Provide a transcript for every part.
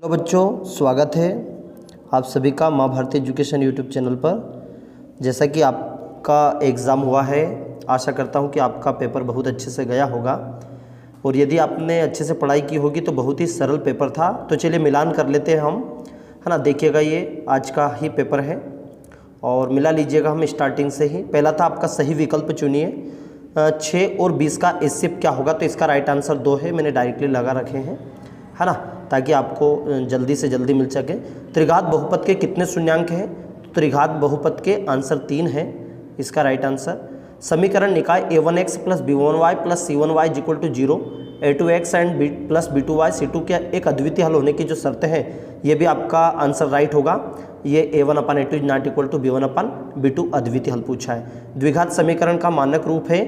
Hello बच्चों, स्वागत है आप सभी का माँ भारती एजुकेशन यूट्यूब चैनल पर। जैसा कि आपका एग्ज़ाम हुआ है, आशा करता हूँ कि आपका पेपर बहुत अच्छे से गया होगा और यदि आपने अच्छे से पढ़ाई की होगी तो बहुत ही सरल पेपर था। तो चलिए मिलान कर लेते हैं हम, है ना। देखिएगा ये आज का ही पेपर है और मिला लीजिएगा हम स्टार्टिंग से ही। पहला था आपका सही विकल्प चुनिए, 6 और 20 का एससीएफ क्या होगा। तो इसका राइट आंसर 2 है, मैंने डायरेक्टली लगा रखे हैं, है ना, ताकि आपको जल्दी से जल्दी मिल सके। त्रिघात बहुपद के कितने शून्यांक हैं? तो त्रिघात बहुपद के आंसर 3 है, इसका राइट आंसर। समीकरण निकाय a1x plus b1y plus c1y equal to 0, a2x and plus b2y c2 के एक अद्वितीय हल होने की जो शर्तें हैं, ये भी आपका आंसर राइट होगा। ये a1/a2 is not equal to b1/b2 अद्वितीय हल पूछा है। द्विघात समीकरण का मानक रूप है।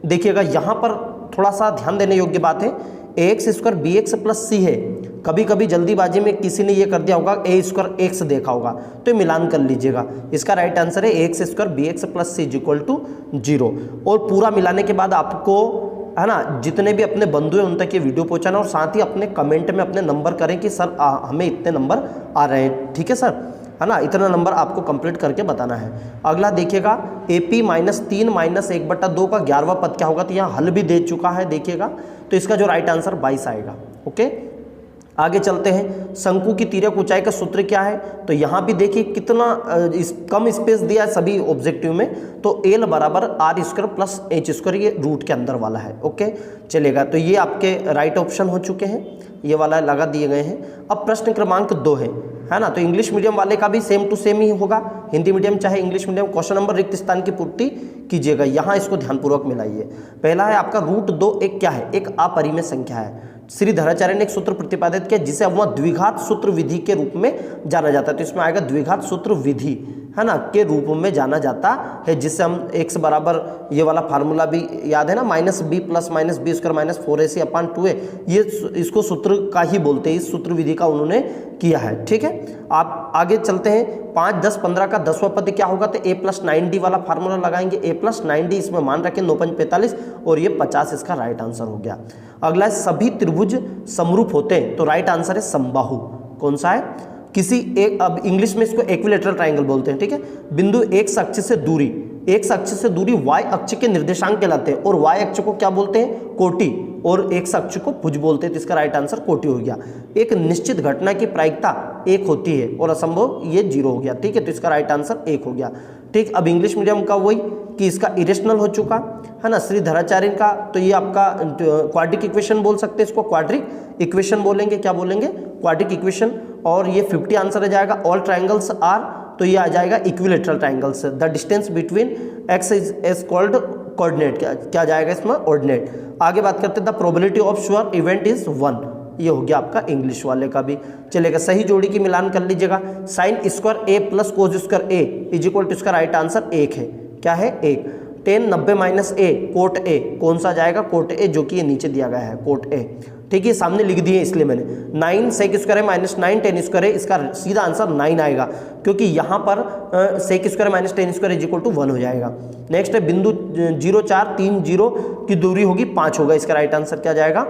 देखिएगा यहाँ पर थोड़ा सा ध्यान देने योग्य बात है, ax square bx plus c है। कभी कभी जल्दीबाजी में किसी ने ये कर दिया होगा, a स्क्वायर x देखा होगा, तो मिलान कर लीजिएगा। इसका राइट आंसर है ax square bx plus c equal to 0। और पूरा मिलाने के बाद आपको, है ना, जितने भी अपने बंधु हैं उन तक ये वीडियो पहुंचाना और साथ ही अपने कमेंट में अपने नंबर करें कि सर हमें इतने नंबर आ रहे हैं, ठीक है सर, है ना। इतना नंबर आपको कंप्लीट करके बताना है। अगला देखिएगा AP -3 -1/2 का 11वां पद क्या होगा। तो यहाँ हल भी दे चुका है, देखिएगा। तो इसका जो राइट आंसर 22 आएगा। ओके, आगे चलते हैं। शंकु की तिर्यक ऊंचाई का सूत्र क्या है। तो यहाँ भी देखिए कितना कम स्पेस दिया है सभी ऑब्जेक्टिव में। तो L बराबर R square plus H square, ये रूट के अंदर वाला है। ओके, चलेगा। तो ये आपके राइट ऑप्शन हो चुके हैं, ये वाला लगा दिए गए हैं। अब प्रश्न क्रमांक 2 है ना। तो इंग्लिश मीडियम वाले का भी सेम टू सेम ही होगा, हिंदी मीडियम चाहे इंग्लिश मीडियम। क्वेश्चन नंबर रिक्त स्थान की पूर्ति कीजिएगा। यहाँ इसको ध्यानपूर्वक मिलाइए। पहला है आपका √2 एक क्या है, एक अपरिमेय संख्या है। श्रीधराचार्य ने एक सूत्र प्रतिपादित किया जिसे अब वह द्विघात सूत्र विधि के रूप में जाना जाता है। तो इसमें आएगा द्विघात सूत्र विधि, है ना, के रूप में जाना जाता है, जिससे हम x बराबर, ये वाला फार्मूला भी याद है ना, -b plus -b square -4ac/2a, ये इसको सूत्र का ही बोलते हैं। इस सूत्र विधि का उन्होंने किया है, ठीक है। आप आगे चलते हैं। 5, 10, 15 का 10वां पद क्या होगा। तो a + 9d वाला फार्मूला लगाएंगे। a + 9d इसमें मान रखें 9 × 5 = 45 और ये 50 इसका राइट आंसर हो गया। अगला है सभी त्रिभुज समरूप होते हैं। तो राइट आंसर है समबाहु। कौन सा है? किसी एक, अब इंग्लिश में इसको इक्विलेटरल ट्रायंगल बोलते हैं, ठीक है। बिंदु x अक्ष से दूरी, x अक्ष से दूरी y अक्ष के निर्देशांक कहलाते हैं और y अक्ष को क्या बोलते हैं? कोटि, और x अक्ष को भुज बोलते हैं। तो इसका राइट आंसर कोटि हो गया। एक निश्चित घटना की प्रायिकता 1 होती है और असंभव ये 0 हो गया, ठीक है। तो इसका राइट आंसर 1 हो गया, ठीक। अब इंग्लिश मीडियम का वही कि इसका इरेशनल हो चुका है ना, श्रीधराचार्य का। तो ये आपका क्वाड्रिक इक्वेशन बोल सकते हैं, इसको क्वाड्रिक इक्वेशन बोलेंगे। क्या बोलेंगे? Quadric equation. और ये 50 आंसर आ जाएगा। ऑल ट्रायंगल्स आर, तो ये आ जाएगा equilateral triangles. The distance between x is called coordinate, क्या जाएगा इसमें? ऑर्डिनेट। आगे बात करते हैं the probability of sure event is 1, ये हो गया आपका इंग्लिश वाले का भी। चलेगा, सही जोड़ी की मिलान कर लीजिएगा। sin square a plus cos square a is equal to, इसका राइट आंसर 1 है। क्या है? 1। 10 90 -a कोट a, कौन सा जाएगा? कोट a, जो कि ये नीचे दिया गया है, कोट a, ठीक है। सामने लिख दिए इसलिए मैंने। 9 sec स्क्वायर है -9 10 स्क्वायर है, इसका सीधा आंसर 9 आएगा, क्योंकि यहाँ पर sec square -10 square is equal to 1 हो जाएगा। नेक्स्ट है बिंदु 0 4 3 0 की दूरी होगी 5 होगा, इसका राइट आंसर क्या जाएगा?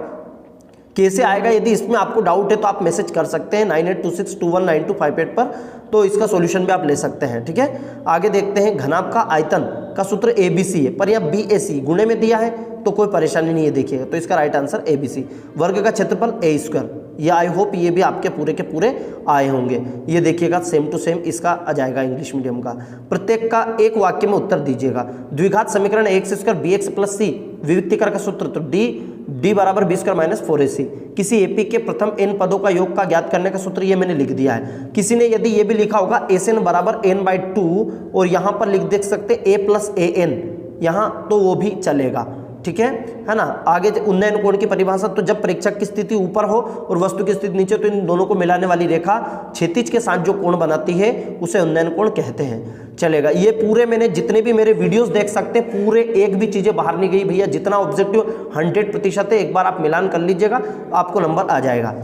कैसे आएगा? यदि इसमें आपको डाउट है तो आप मैसेज कर सकते हैं 9826219258 पर, तो इसका सॉल्यूशन भी आप ले सकते हैं, ठीक है। आगे देखते हैं। घनाभ का आयतन का सूत्र ABC है, पर यहाँ BAC गुणे में दिया है तो कोई परेशानी नहीं है, देखिएगा। तो इसका राइट आंसर ABC। वर्ग का क्षेत्रफल A स्क्वायर, ये आई होप ये भी आपके पूरे के पूरे आए होंगे। ये देखिएगा सेम टू सेम इसका आ जाएगा इंग्लिश मीडियम का। प्रत्येक का एक वाक्य में उत्तर दीजिएगा। द्विघात समीकरण x square bx plus c, विविक्तीकर का सूत्र, तो d बराबर b स्क्वायर -4ac। किसी AP के प्रथम n पदों का योग का ज्ञात करने का सूत्र, ये मैंने लिख दिया है। किसी ने यदि ये भी लिखा होगा SN बराबर n/2 और यहाँ पर लिख देख सकते a + an यहाँ, तो वो भी चलेगा, ठीक है ना। आगे उन्नयन कोण की परिभाषा, तो जब परीक्षक की स्थिति ऊपर हो और वस्तु की स्थिति नीचे, तो इन दोनों को मिलाने वाली रेखा क्षैतिज के साथ जो कोण बनाती है उसे उन्नयन कोण कहते हैं। चलेगा। ये पूरे मैंने जितने भी मेरे वीडियोस देख सकते हैं, पूरे एक भी चीजें बाहर नहीं गई भैया। जितना ऑब्जेक्टिव 100% है, एक बार आप मिलान कर लीजिएगा, आपको नंबर आ जाएगा।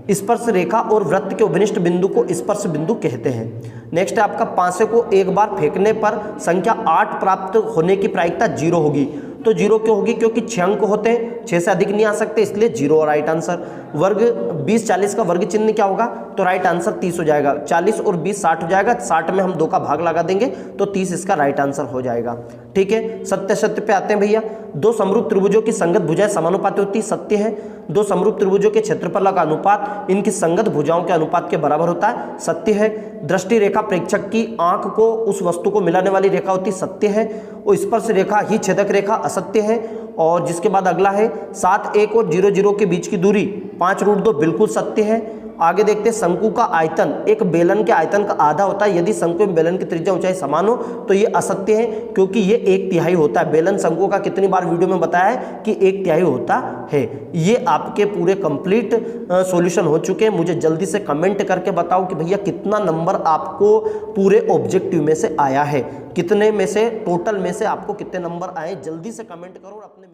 स्पर्श रेखा और वृत्त के उपनिष्ठ बिंदु को स्पर्श बिंदु कहते हैं। नेक्स्ट है आपका 5 को एक बार फेंकने पर संख्या 8 प्राप्त होने की प्रायिकता 0 होगी। तो 0 क्यों होगी? क्योंकि 6 अंक होते हैं, 6 से अधिक नहीं आ सकते, इसलिए 0 राइट आंसर। वर्ग 20 40 का वर्ग चिन्ह क्या होगा? तो राइट आंसर 30 हो जाएगा। 40 और 20 60 हो जाएगा, 60 में हम 2 का भाग लगा देंगे तो 30 इसका राइट आंसर हो जाएगा। ठीक है, सत्य सत्य पे आते हैं भैया। दो समरूप त्रिभुजों की संगत भुजाएं समानुपाती होती है, सत्य है। दो समरूप त्रिभुजों के क्षेत्रफल का अनुपात इनकी संगत भुजाओं के अनुपात के बराबर होता है, सत्य है। दृष्टि रेखा प्रेक्षक की आंख को उस वस्तु को मिलाने वाली रेखा होती है, सत्य है। और स्पर्श रेखा ही छेदक रेखा, असत्य है। और जिसके बाद अगला है 7 1 और 0 0 के बीच की दूरी 5√2, बिल्कुल सत्य है। आगे देखते हैं, शंकु का आयतन एक बेलन के आयतन का आधा होता है यदि शंकु में बेलन की त्रिज्या ऊंचाई समान हो, तो ये असत्य है क्योंकि ये 1/3 होता है। बेलन शंकु का कितनी बार वीडियो में बताया है कि 1/3 होता है। ये आपके पूरे कंप्लीट सॉल्यूशन हो चुके हैं। मुझे जल्दी से कमेंट करके बताओ कि भैया कितना नंबर आपको पूरे ऑब्जेक्टिव में से आया है, कितने में से टोटल में से आपको कितने नंबर आए, जल्दी से कमेंट करो और अपने